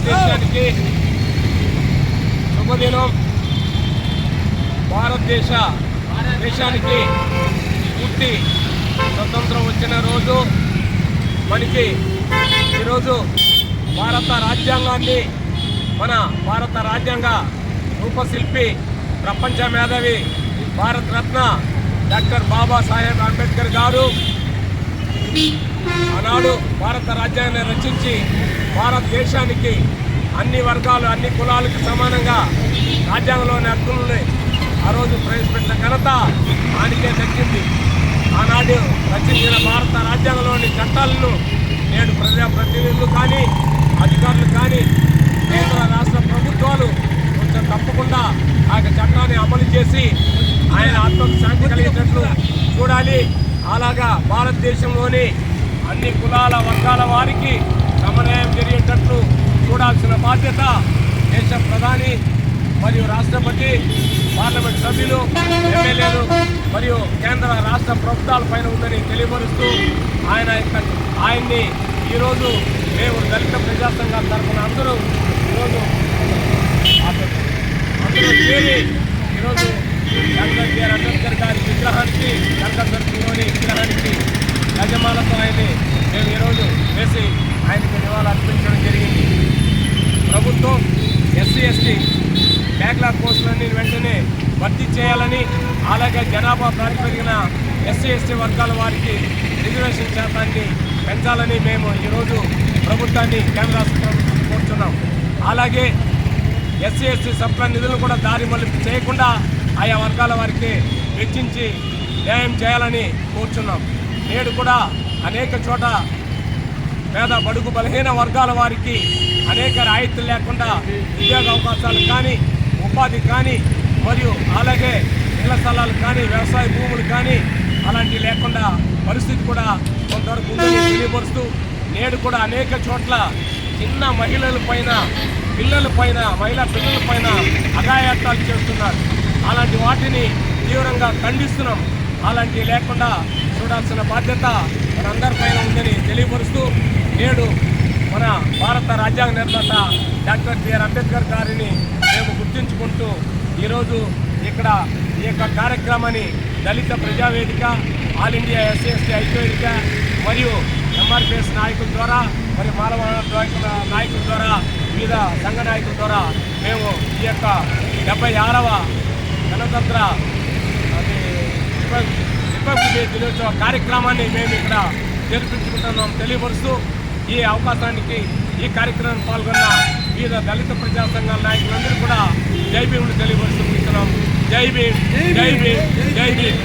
భారతదేశానికి శుభదినం. భారతదేశానికి పూర్తి స్వతంత్రం వచ్చిన రోజు. మనకి ఈరోజు భారత రాజ్యాంగాన్ని, మన భారత రాజ్యాంగ రూపశిల్పి, ప్రపంచ మేధావి, భారత రత్న డాక్టర్ బాబాసాహెబ్ అంబేద్కర్ గారు ఆనాడు భారత రాజ్యాంగాన్ని రచించి భారతదేశానికి అన్ని వర్గాలు, అన్ని కులాలకు సమానంగా రాజ్యాంగంలోని హక్కులని ఆ రోజు ప్రవేశపెట్టిన ఘనత ఆయనకే దక్కింది. ఆనాడు రచించిన భారత రాజ్యాంగంలోని చట్టాలను నేడు ప్రజాప్రతినిధులు కానీ, అధికారులు కానీ, కేంద్ర రాష్ట్ర ప్రభుత్వాలు కొంచెం తప్పకుండా ఆ చట్టాన్ని అమలు చేసి ఆయన ఆత్మకు శాంతి కలిగేటట్లు చూడాలి. అలాగా భారతదేశంలోని అన్ని కులాల వర్గాల వారికి సమన్వయం జరిగేటట్లు చూడాల్సిన బాధ్యత దేశ ప్రధాని మరియు రాష్ట్రపతి, పార్లమెంట్ సభ్యులు, ఎమ్మెల్యేలు మరియు కేంద్ర రాష్ట్ర ప్రభుత్వాల పైన ఉందని తెలియపరుస్తూ ఆయన్ని ఈరోజు మేము దళిత ప్రజా సంఘాల తరఫున అందరూ చేరి ఈరోజు డాక్టర్ బిఆర్ అంబేద్కర్ గారి విగ్రహానికి, కనకదుర్గంలోని విగ్రహానికి యజమానతో ఆయన్ని మేము ఈరోజు వేసి ఆయనకు నివాళులు అర్పించడం జరిగింది. ప్రభుత్వం ఎస్సీ/ఎస్టీ బ్యాక్లాగ్ పోస్టులన్నీ వెంటనే భర్తీ చేయాలని, అలాగే జనాభా ప్రాతిపదికన ఎస్సీ/ఎస్టీ వర్గాల వారికి రిజర్వేషన్ శాతాన్ని పెంచాలని మేము ఈరోజు ప్రభుత్వాన్ని, కేంద్ర రాష్ట్ర ప్రభుత్వం కోరుతున్నాం. అలాగే ఎస్సీ/ఎస్టీ సబ్ప్లాన్ నిధులను కూడా దారి మళ్లింపు చేయకుండా ఆయా వర్గాల వారికి వెచ్చించి న్యాయం చేయాలని కోరుచున్నాం. నేడు కూడా అనేక చోట పేద, బడుగు, బలహీన వర్గాల వారికి అనేక రాయితీలు లేకుండా ఉద్యోగ అవకాశాలు కానీ, ఉపాధి కానీ, మరియు అలాగే ఇళ్ల స్థలాలు కానీ, వ్యవసాయ భూములు కానీ అలాంటివి లేకుండా పరిస్థితి కూడా కొంతవరకు ఉందని తెలియపరుస్తూ, నేడు కూడా అనేక చోట్ల చిన్న మహిళా పిల్లల పైన అఘాయాత్రాలు చేస్తున్నారు. అలాంటి వాటిని తీవ్రంగా ఖండిస్తున్నాం. అలాంటివి లేకుండా చూడాల్సిన బాధ్యత మనందరిపైన ఉందని తెలియపరుస్తూ, నేడు మన భారత రాజ్యాంగ నిర్మాత డాక్టర్ బిఆర్ అంబేద్కర్ గారిని మేము గుర్తించుకుంటూ ఈరోజు ఇక్కడ ఈ యొక్క కార్యక్రమాన్ని దళిత ప్రజావేదిక, ఆల్ ఇండియా ఎస్సీ/ఎస్టీ ఐక్యవేదిక మరియు ఎంఆర్పిఎస్ నాయకుల ద్వారా, మరియు మానవ నాయకుల ద్వారా, వివిధ సంఘ నాయకుల ద్వారా మేము ఈ యొక్క 76వ గణతంత్ర రిపబ్లిక్ డే దినోత్సవ కార్యక్రమాన్ని మేము ఇక్కడ జరిపించుకుంటున్నాం తెలియపరుస్తూ, ఈ అవకాశానికి, ఈ కార్యక్రమాన్ని పాల్గొన్న వివిధ దళిత ప్రజా సంఘాల నాయకులందరూ కూడా జై భీములు తెలియపరుస్తూ ముగిస్తున్నాం. జై భీమ్, జై భీమ్, జై భీమ్.